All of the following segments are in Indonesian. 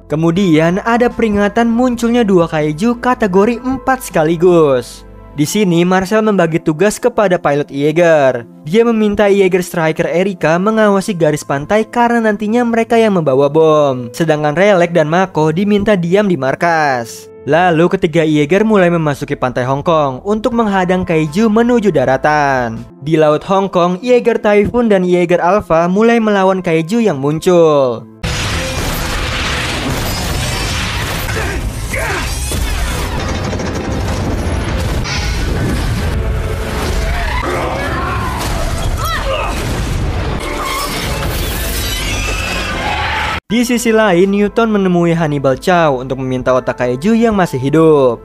Kemudian ada peringatan munculnya dua kaiju kategori 4 sekaligus. Di sini Marcel membagi tugas kepada pilot Yeager. Dia meminta Yeager Striker Erika mengawasi garis pantai karena nantinya mereka yang membawa bom. Sedangkan Raleigh dan Mako diminta diam di markas. Lalu ketiga Yeager mulai memasuki pantai Hong Kong untuk menghadang kaiju menuju daratan. Di laut Hong Kong, Yeager Typhoon dan Yeager Alpha mulai melawan kaiju yang muncul. Di sisi lain, Newton menemui Hannibal Chow untuk meminta otak kaiju yang masih hidup.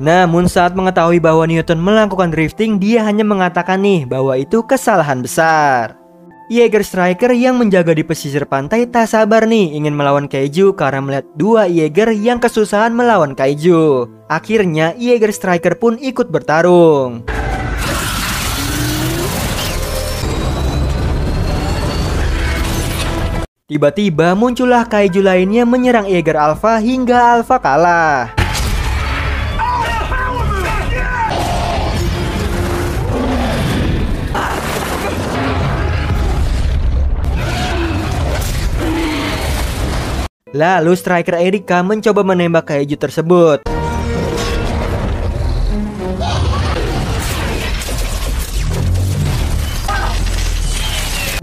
Namun saat mengetahui bahwa Newton melakukan drifting, dia hanya mengatakan nih bahwa itu kesalahan besar. Yeager Striker yang menjaga di pesisir pantai tak sabar nih ingin melawan kaiju karena melihat dua Yeager yang kesusahan melawan kaiju. Akhirnya Yeager Striker pun ikut bertarung. Tiba-tiba muncullah kaiju lainnya menyerang Yeager Alpha hingga Alpha kalah. Lalu Striker Erika mencoba menembak kaiju tersebut.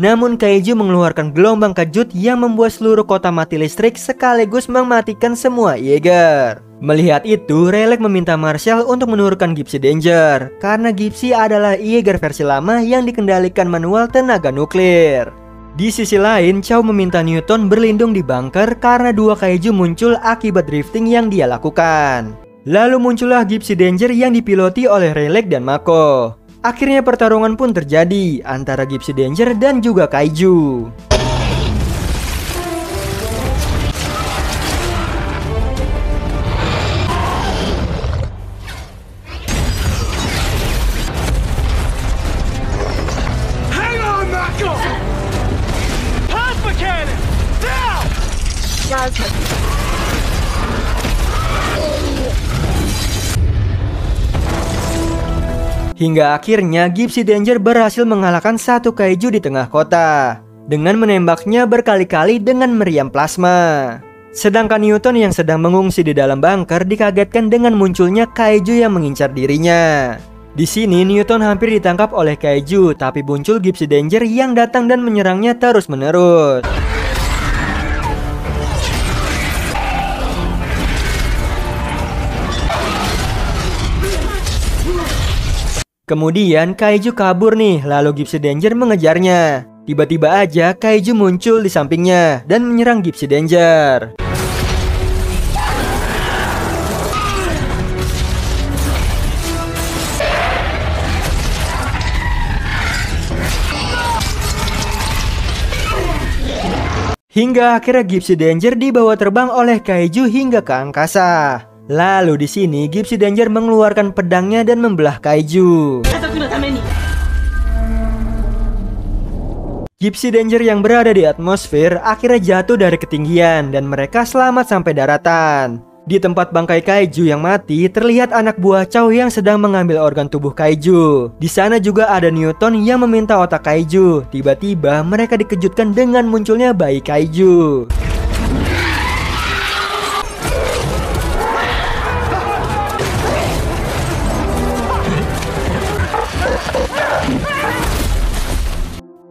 Namun kaiju mengeluarkan gelombang kejut yang membuat seluruh kota mati listrik sekaligus mematikan semua Yeager. Melihat itu, Raleigh meminta Marcel untuk menurunkan Gypsy Danger karena Gypsy adalah Yeager versi lama yang dikendalikan manual tenaga nuklir. Di sisi lain, Chow meminta Newton berlindung di bunker karena dua kaiju muncul akibat drifting yang dia lakukan. Lalu muncullah Gypsy Danger yang dipiloti oleh Raleigh dan Mako. Akhirnya pertarungan pun terjadi antara Gypsy Danger dan juga kaiju. Hang on, Mako! Plasma cannon! Down! Hingga akhirnya Gypsy Danger berhasil mengalahkan satu kaiju di tengah kota dengan menembaknya berkali-kali dengan meriam plasma. Sedangkan Newton yang sedang mengungsi di dalam bunker dikagetkan dengan munculnya kaiju yang mengincar dirinya. Di sini Newton hampir ditangkap oleh kaiju, tapi muncul Gypsy Danger yang datang dan menyerangnya terus-menerus. Kemudian kaiju kabur nih, lalu Gypsy Danger mengejarnya. Tiba-tiba aja kaiju muncul di sampingnya dan menyerang Gypsy Danger. Hingga akhirnya Gypsy Danger dibawa terbang oleh kaiju hingga ke angkasa. Lalu di sini Gypsy Danger mengeluarkan pedangnya dan membelah kaiju. Gypsy Danger yang berada di atmosfer akhirnya jatuh dari ketinggian dan mereka selamat sampai daratan. Di tempat bangkai kaiju yang mati terlihat anak buah Chow yang sedang mengambil organ tubuh kaiju. Di sana juga ada Newton yang meminta otak kaiju. Tiba-tiba mereka dikejutkan dengan munculnya bayi kaiju.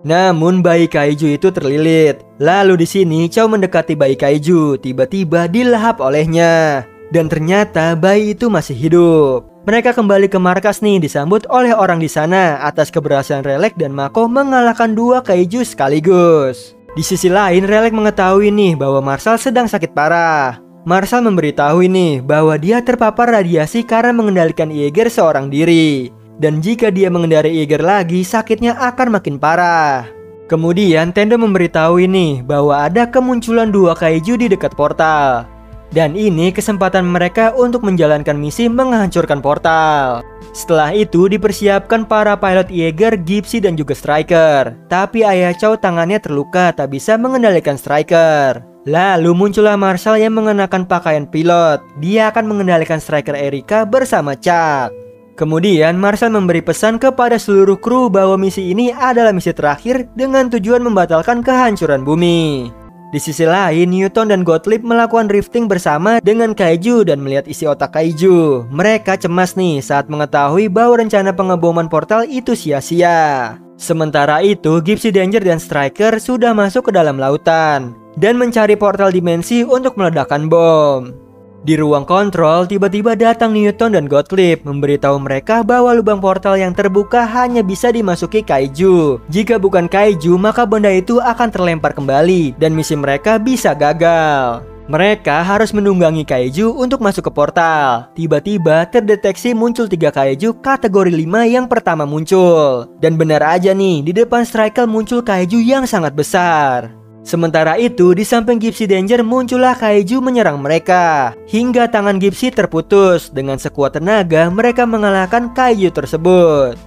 Namun bayi kaiju itu terlilit. Lalu di sini Chow mendekati bayi kaiju, tiba-tiba dilahap olehnya. Dan ternyata bayi itu masih hidup. Mereka kembali ke markas nih disambut oleh orang di sana atas keberhasilan Raleigh dan Mako mengalahkan dua kaiju sekaligus. Di sisi lain Raleigh mengetahui nih bahwa Marshall sedang sakit parah. Marshall memberitahu nih bahwa dia terpapar radiasi karena mengendalikan Yeager seorang diri. Dan jika dia mengendarai Yeager lagi, sakitnya akan makin parah. Kemudian Tendo memberitahu ini bahwa ada kemunculan dua kaiju di dekat portal. Dan ini kesempatan mereka untuk menjalankan misi menghancurkan portal. Setelah itu dipersiapkan para pilot Yeager, Gypsy dan juga Striker. Tapi ayah Chow tangannya terluka tak bisa mengendalikan Striker. Lalu muncullah Marshall yang mengenakan pakaian pilot. Dia akan mengendalikan striker Erika bersama Chuck. Kemudian Marshall memberi pesan kepada seluruh kru bahwa misi ini adalah misi terakhir dengan tujuan membatalkan kehancuran bumi. Di sisi lain, Newton dan Gottlieb melakukan rifting bersama dengan Kaiju dan melihat isi otak Kaiju. Mereka cemas nih saat mengetahui bahwa rencana pengeboman portal itu sia-sia. Sementara itu, Gypsy Danger dan Striker sudah masuk ke dalam lautan dan mencari portal dimensi untuk meledakkan bom. Di ruang kontrol, tiba-tiba datang Newton dan Gottlieb memberitahu mereka bahwa lubang portal yang terbuka hanya bisa dimasuki Kaiju. Jika bukan Kaiju, maka benda itu akan terlempar kembali dan misi mereka bisa gagal. Mereka harus menunggangi Kaiju untuk masuk ke portal. Tiba-tiba terdeteksi muncul 3 Kaiju kategori 5 yang pertama muncul. Dan benar aja nih, di depan Striker muncul Kaiju yang sangat besar. Sementara itu, di samping Gypsy Danger muncullah Kaiju menyerang mereka. Hingga tangan Gypsy terputus. Dengan sekuat tenaga, mereka mengalahkan Kaiju tersebut.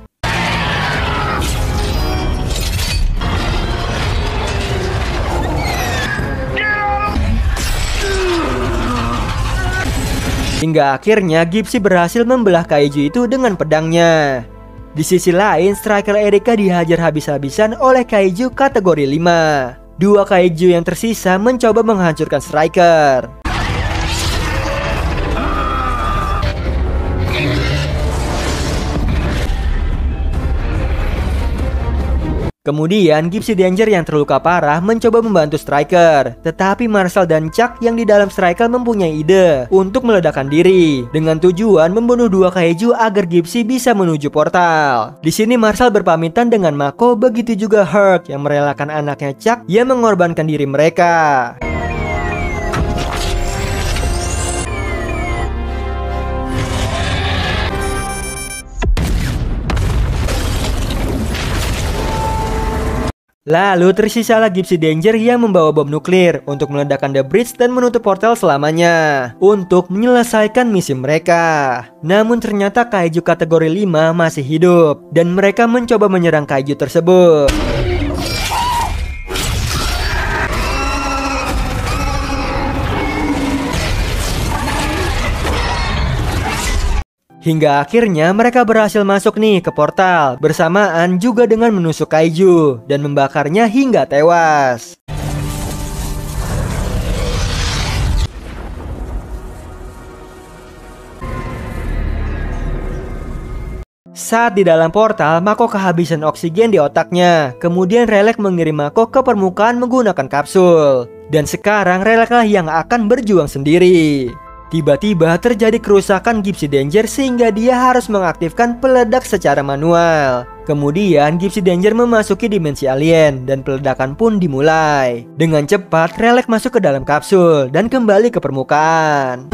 Hingga akhirnya Gypsy berhasil membelah Kaiju itu dengan pedangnya. Di sisi lain, Striker Erika dihajar habis-habisan oleh Kaiju kategori 5. 2 Kaiju yang tersisa mencoba menghancurkan Striker. Kemudian Gypsy Danger yang terluka parah mencoba membantu Striker. Tetapi Marshall dan Chuck yang di dalam Striker mempunyai ide untuk meledakkan diri dengan tujuan membunuh 2 Kaiju agar Gypsy bisa menuju portal. Di sini Marshall berpamitan dengan Mako, begitu juga Herc yang merelakan anaknya Chuck yang mengorbankan diri mereka. Lalu tersisalah Gypsy Danger yang membawa bom nuklir untuk meledakkan The Bridge dan menutup portal selamanya untuk menyelesaikan misi mereka. Namun ternyata Kaiju kategori 5 masih hidup dan mereka mencoba menyerang Kaiju tersebut. Hingga akhirnya mereka berhasil masuk nih ke portal bersamaan juga dengan menusuk Kaiju dan membakarnya hingga tewas. Saat di dalam portal, Mako kehabisan oksigen di otaknya. Kemudian Relic mengirim Mako ke permukaan menggunakan kapsul. Dan sekarang Reliclah yang akan berjuang sendiri. Tiba-tiba terjadi kerusakan Gypsy Danger sehingga dia harus mengaktifkan peledak secara manual. Kemudian Gypsy Danger memasuki dimensi alien dan peledakan pun dimulai. Dengan cepat Relic masuk ke dalam kapsul dan kembali ke permukaan.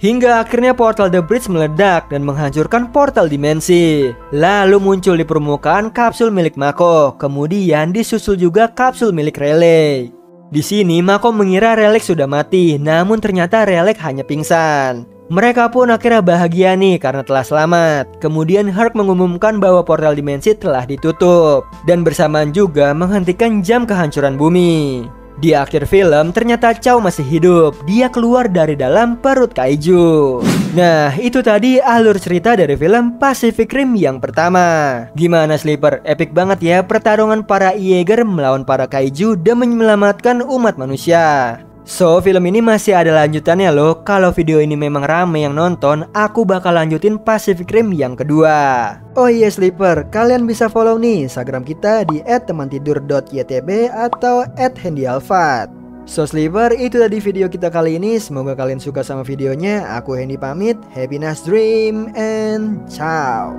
Hingga akhirnya portal The Bridge meledak dan menghancurkan portal dimensi. Lalu muncul di permukaan kapsul milik Mako. Kemudian disusul juga kapsul milik Relic. Di sini Mako mengira Relic sudah mati, namun ternyata Relic hanya pingsan. Mereka pun akhirnya bahagia nih karena telah selamat. Kemudian Herc mengumumkan bahwa portal dimensi telah ditutup dan bersamaan juga menghentikan jam kehancuran bumi. Di akhir film, ternyata Chow masih hidup. Dia keluar dari dalam perut Kaiju. Nah, itu tadi alur cerita dari film Pacific Rim yang pertama. Gimana Sleeper? Epic banget ya pertarungan para Jaeger melawan para Kaiju demi menyelamatkan umat manusia. So, film ini masih ada lanjutannya loh. Kalau video ini memang rame yang nonton, aku bakal lanjutin Pacific Rim yang kedua. Oh iya Sleeper, kalian bisa follow nih Instagram kita di @temantidur.ytb atau @handyalfat. So Sleeper, itu tadi video kita kali ini. Semoga kalian suka sama videonya. Aku Hendy pamit. Happy nice dream and ciao.